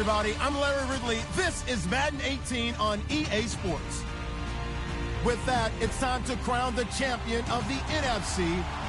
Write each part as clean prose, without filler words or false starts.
everybody. I'm Larry Ridley. This is Madden 18 on EA Sports. With that, it's time to crown the champion of the NFC.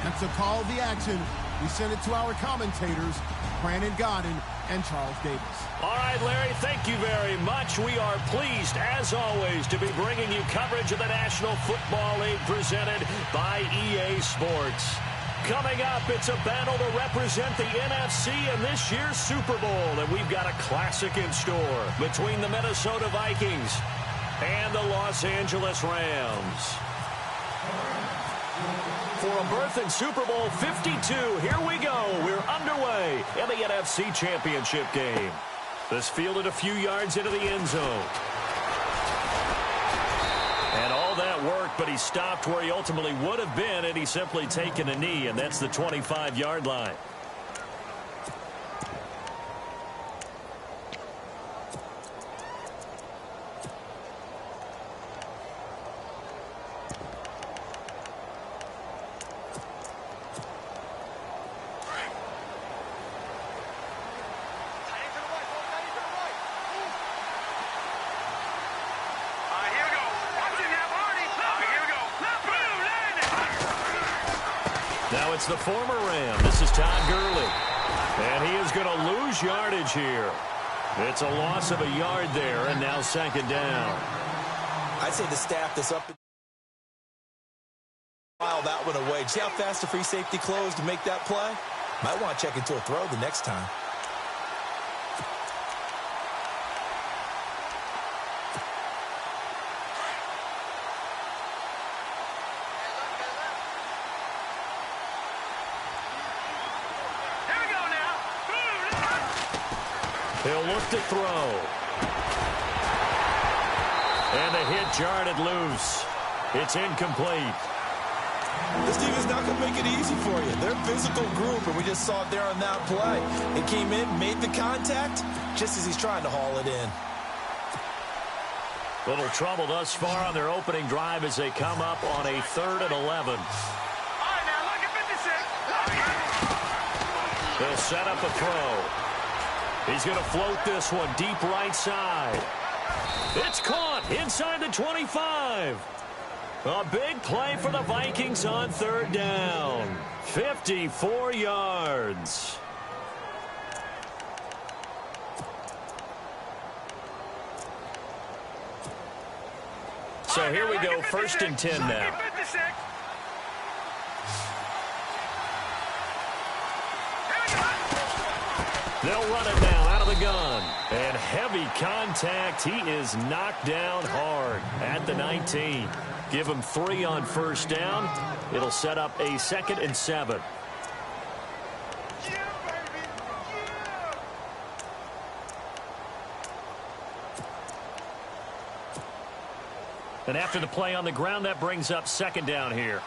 And to call the action, we send it to our commentators, Brandon Godden and Charles Davis. All right, Larry, thank you very much. We are pleased, as always, to be bringing you coverage of the National Football League presented by EA Sports. Coming up, it's a battle to represent the NFC in this year's Super Bowl, and we've got a classic in store between the Minnesota Vikings and the Los Angeles Rams. For a berth in Super Bowl 52, here we go. We're underway in the NFC Championship game. This fielded a few yards into the end zone. And all that worked, but he stopped where he ultimately would have been, and he's simply taken a knee, and that's the 25-yard line. Now it's the former Ram. This is Todd Gurley. And he is going to lose yardage here. It's a loss of a yard there, and now second down. I'd say the staff that's up file that one away. See how fast the free safety closed to make that play? Might want to check into a throw the next time. He'll look to throw. And the hit jarred loose. It's incomplete. This team is not going to make it easy for you. They're a physical group, and we just saw it there on that play. It came in, made the contact, just as he's trying to haul it in. Little trouble thus far on their opening drive as they come up on a 3rd and 11. All right, now look at 56. They'll set up a throw. He's going to float this one deep right side. It's caught inside the 25. A big play for the Vikings on 3rd down. 54 yards. So here we go, 1st and 10 now. They'll run it now out of the gun. And heavy contact. He is knocked down hard at the 19. Give him 3 on 1st down. It'll set up a 2nd and 7. And after the play on the ground, that brings up 2nd down here.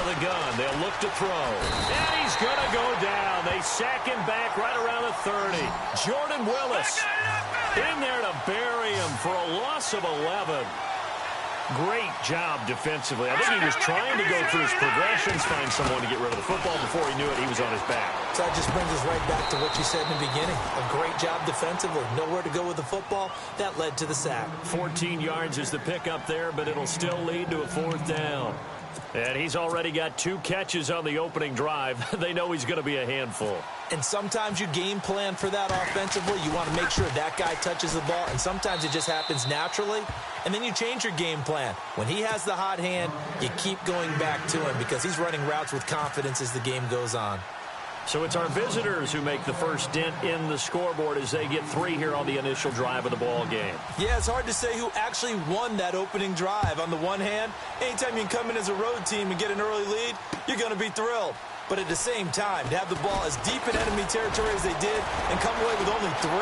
The gun. They'll look to throw. And he's going to go down. They sack him back right around the 30. Jordan Willis in there to bury him for a loss of 11. Great job defensively. I think he was trying to go through his progressions, find someone to get rid of the football. Before he knew it, he was on his back. So that just brings us right back to what you said in the beginning. A great job defensively. Nowhere to go with the football. That led to the sack. 14 yards is the pickup there, but it'll still lead to a 4th down. And he's already got 2 catches on the opening drive. They know he's going to be a handful. And sometimes you game plan for that offensively. You want to make sure that guy touches the ball, and sometimes it just happens naturally. And then you change your game plan. When he has the hot hand, you keep going back to him because he's running routes with confidence as the game goes on. So it's our visitors who make the first dent in the scoreboard as they get 3 here on the initial drive of the ball game. Yeah, it's hard to say who actually won that opening drive. On the one hand, anytime you can come in as a road team and get an early lead, you're going to be thrilled. But at the same time, to have the ball as deep in enemy territory as they did and come away with only 3,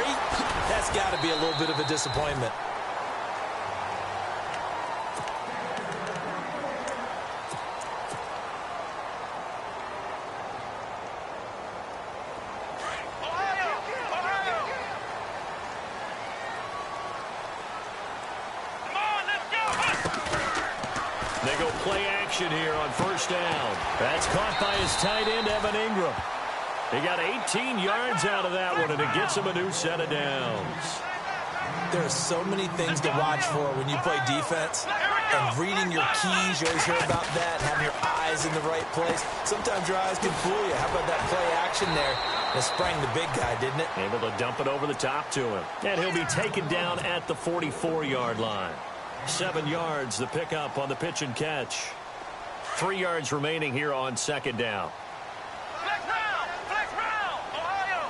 that's got to be a little bit of a disappointment. They go play action here on first down. That's caught by his tight end, Evan Ingram. He got 18 yards out of that one, and it gets him a new set of downs. There are so many things to watch for when you play defense. And reading your keys, you always hear about that, having your eyes in the right place. Sometimes your eyes can fool you. How about that play action there? It sprang the big guy, didn't it? Able to dump it over the top to him. And he'll be taken down at the 44-yard line. 7 yards, the pickup on the pitch and catch. 3 yards remaining here on second down. Flex round, Ohio,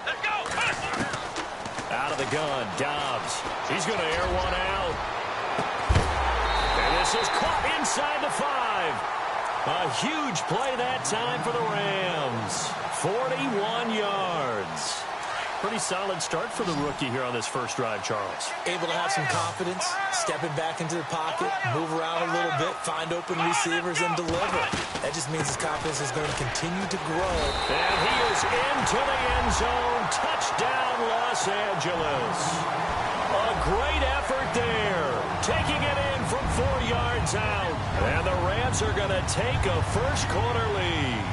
let's go. Out of the gun, Dobbs. He's going to air one out. And this is caught inside the 5. A huge play that time for the Rams. 41 yards. Pretty solid start for the rookie here on this first drive, Charles. Able to have some confidence, stepping back into the pocket, move around a little bit, find open receivers, and deliver. That just means his confidence is going to continue to grow. And he is into the end zone. Touchdown, Los Angeles. A great effort there. Taking it in from 4 yards out. And the Rams are going to take a first quarter lead.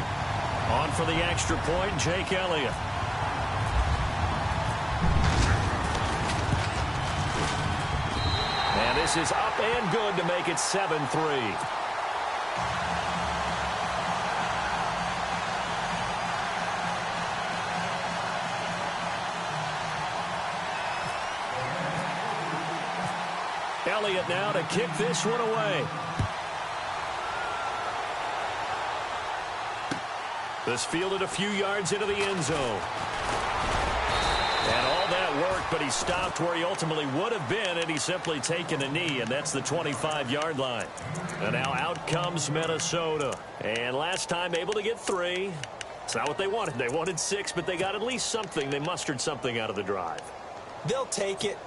On for the extra point, Jake Elliott. And this is up and good to make it 7-3. Elliott now to kick this one away. This fielded a few yards into the end zone. And all that worked, but he stopped where he ultimately would have been, and he's simply taken a knee, and that's the 25-yard line. And now out comes Minnesota. And last time able to get 3. It's not what they wanted. They wanted 6, but they got at least something. They mustered something out of the drive. They'll take it.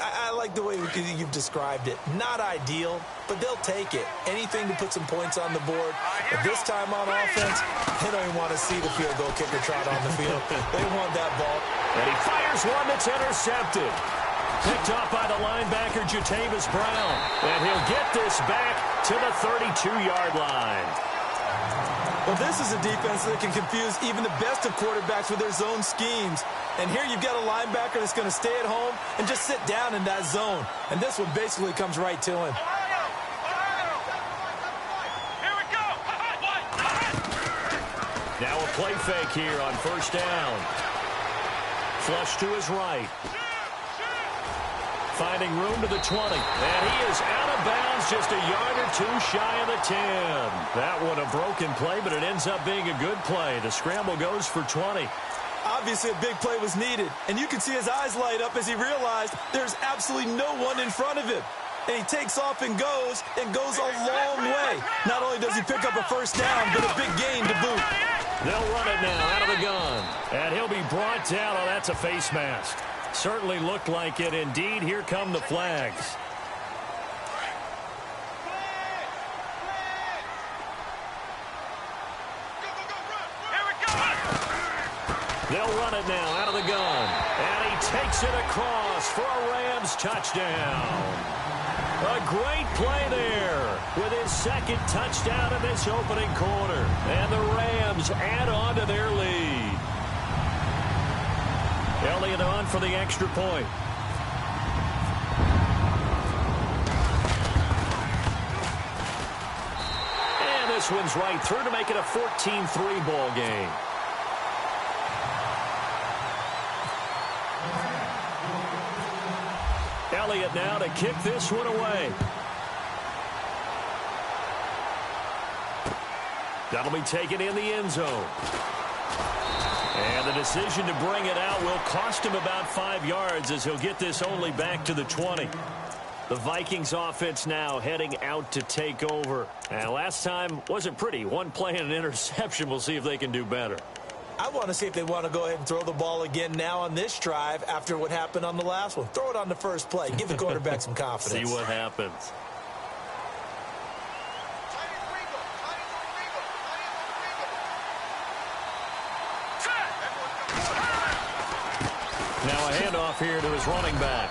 I like the way you've described it. Not ideal, but they'll take it. Anything to put some points on the board. But this time on offense, they don't even want to see the field goal kicker trot on the field. They want that ball. And he fires one that's intercepted. Picked off by the linebacker, Jatavis Brown. And he'll get this back to the 32-yard line. Well, this is a defense that can confuse even the best of quarterbacks with their zone schemes. And here you've got a linebacker that's going to stay at home and just sit down in that zone. And this one basically comes right to him. Here we go. Now a play fake here on first down. Flush to his right. Finding room to the 20. And he is out of bounds just a yard or 2 shy of the 10. That one a broken play, but it ends up being a good play. The scramble goes for 20. Obviously, a big play was needed. And you can see his eyes light up as he realized there's absolutely no one in front of him. And he takes off and goes a long way. Not only does he pick up a first down, but a big gain to boot. They'll run it now out of the gun. And he'll be brought down. Oh, that's a face mask. Certainly looked like it. Indeed, here come the flags. They'll run it now out of the gun. And he takes it across for a Rams touchdown. A great play there with his second touchdown in this opening quarter. And the Rams add on to their lead. Elliott on for the extra point. And this one's right through to make it a 14-3 ball game. Elliott now to kick this one away. That'll be taken in the end zone. And the decision to bring it out will cost him about 5 yards as he'll get this only back to the 20. The Vikings offense now heading out to take over. And last time wasn't pretty. One play and an interception. We'll see if they can do better. I want to see if they want to go ahead and throw the ball again now on this drive after what happened on the last one. Throw it on the first play. Give the quarterback some confidence. See what happens. Now a handoff here to his running back.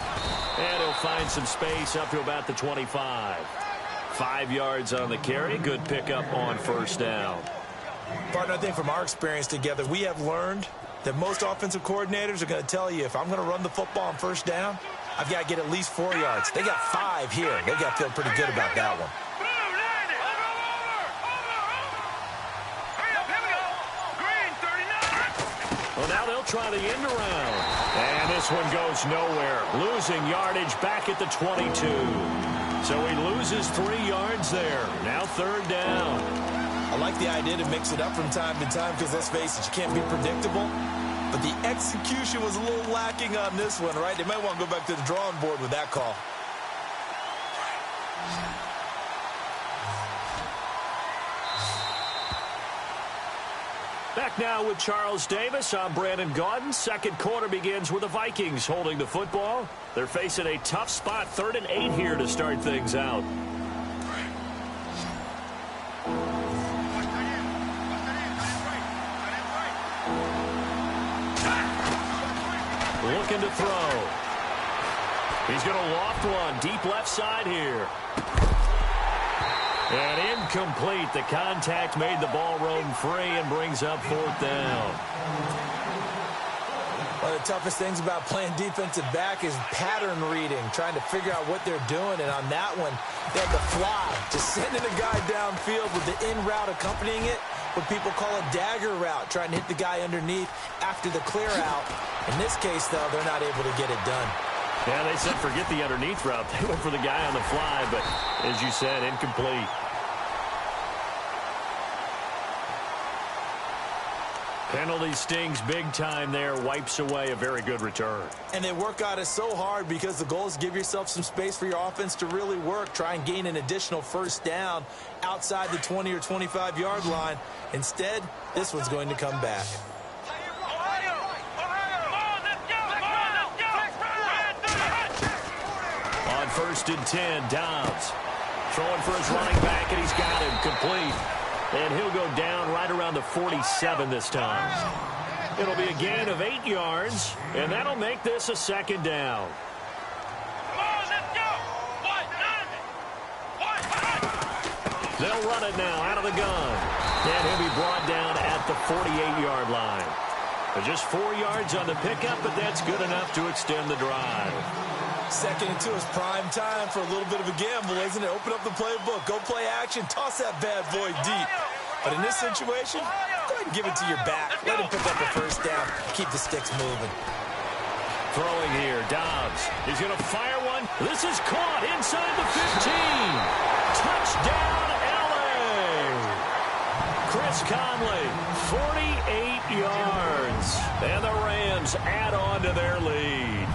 And he'll find some space up to about the 25. 5 yards on the carry. Good pickup on first down. Partner, I think from our experience together, we have learned that most offensive coordinators are going to tell you, if I'm going to run the football on first down, I've got to get at least 4 yards. They got 5 here. They got to feel pretty good about that one. Well, now they'll try the end around. And this one goes nowhere. Losing yardage back at the 22. So he loses 3 yards there. Now third down. I like the idea to mix it up from time to time because, let's face it, you can't be predictable. But the execution was a little lacking on this one, right? They might want to go back to the drawing board with that call. Back now with Charles Davis. I'm Brandon Gaudin. Second quarter begins with the Vikings holding the football. They're facing a tough spot. 3rd and 8 here to start things out. Looking to throw. He's going to loft one. Deep left side here. And incomplete. The contact made the ball roam free and brings up 4th down. One of the toughest things about playing defensive back is pattern reading, trying to figure out what they're doing. And on that one, they had to fly, just sending a guy downfield with the in route accompanying it, what people call a dagger route, trying to hit the guy underneath after the clear out. In this case, though, they're not able to get it done. Yeah, they said forget the underneath route. They went for the guy on the fly, but as you said, incomplete. Penalty stings big time there, wipes away a very good return. And they work on it so hard because the goal is give yourself some space for your offense to really work. Try and gain an additional first down outside the 20 or 25-yard line. Instead, this one's going to come back. On 1st and 10, Dobbs throwing for his running back, and he's got him complete. And he'll go down right around the 47 this time. It'll be a gain of 8 yards, and that'll make this a 2nd down. They'll run it now out of the gun. And he'll be brought down at the 48-yard line. Just 4 yards on the pickup, but that's good enough to extend the drive. 2nd and 2 is prime time for a little bit of a gamble, isn't it? Open up the playbook, go play action, toss that bad boy deep. But in this situation, go ahead and give it to your back. Let him pick up the first down. Keep the sticks moving. Throwing here, Dobbs. He's going to fire one. This is caught inside the 15. Touchdown, L.A. Chris Conley, 48 yards. And the Rams add on to their lead.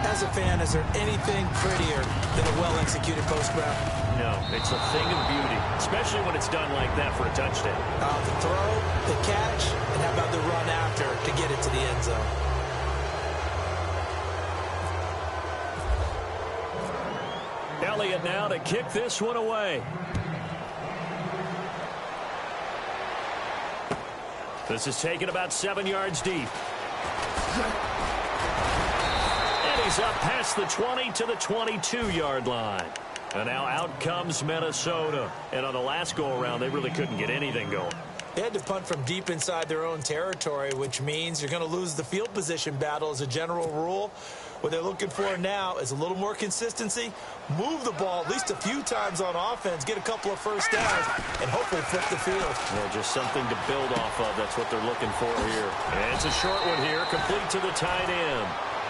As a fan, is there anything prettier than a well-executed post route? No, it's a thing of beauty, especially when it's done like that for a touchdown. The throw, the catch, and how about the run after to get it to the end zone? Elliott now to kick this one away. This is taken about 7 yards deep. He's up past the 20 to the 22-yard line. And now out comes Minnesota. And on the last go-around, they really couldn't get anything going. They had to punt from deep inside their own territory, which means you're going to lose the field position battle as a general rule. What they're looking for now is a little more consistency, move the ball at least a few times on offense, get a couple of first downs, and hopefully flip the field. Yeah, just something to build off of. That's what they're looking for here. And it's a short one here, complete to the tight end.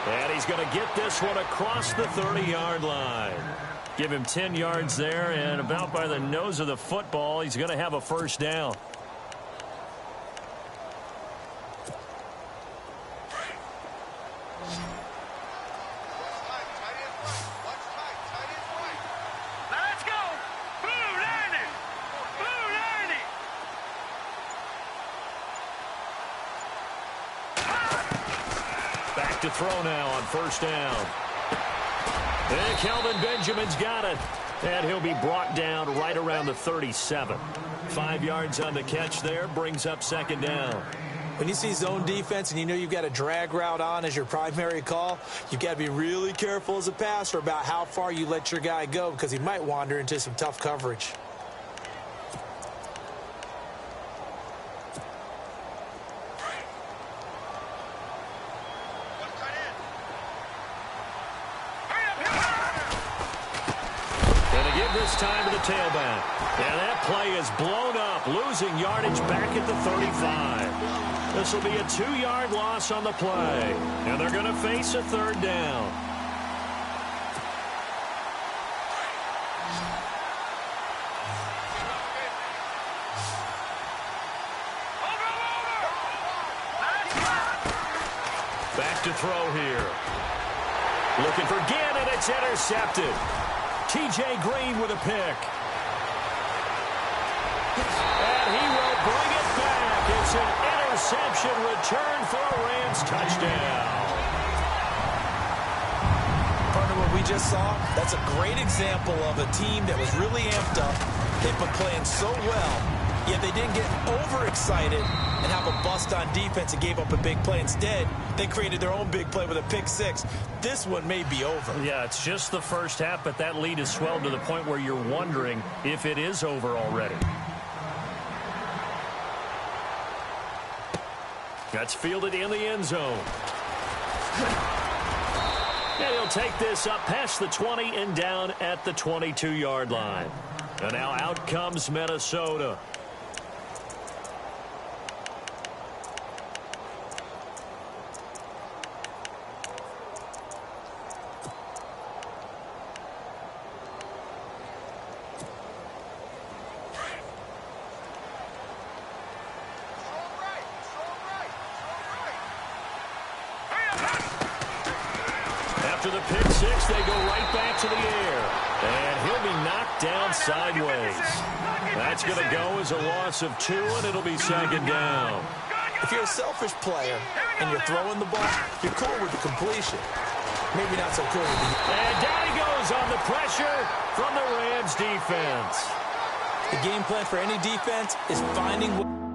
And he's going to get this one across the 30-yard line. Give him 10 yards there, and about by the nose of the football, he's going to have a first down. Let's go! Blue landing! Blue landing! Back to throw now on first down. And Kelvin Benjamin's got it. And he'll be brought down right around the 37. 5 yards on the catch there, brings up second down. When you see zone defense and you know you've got a drag route on as your primary call, you've got to be really careful as a passer about how far you let your guy go because he might wander into some tough coverage. This time to the tailback. And that play is blown up, losing yardage back at the 35. This will be a 2-yard loss on the play. And they're going to face a 3rd down. Back to throw here. Looking for Gann, and it's intercepted. T.J. Green with a pick. And he will bring it back. It's an interception return for a Rams touchdown. Partner, what we just saw, that's a great example of a team that was really amped up. They've been playing so well, yet they didn't get overexcited and have a bust on defense and gave up a big play. Instead, they created their own big play with a pick 6. This one may be over. Yeah, it's just the first half, but that lead has swelled to the point where you're wondering if it is over already. That's fielded in the end zone. And he'll take this up past the 20 and down at the 22-yard line. And now out comes Minnesota. After the pick 6, they go right back to the air. And he'll be knocked down sideways. That's going to go as a loss of 2, and it'll be 2nd down. If you're a selfish player and you're throwing the ball, you're cool with the completion. Maybe not so cool with the... And down he goes on the pressure from the Rams defense. The game plan for any defense is finding...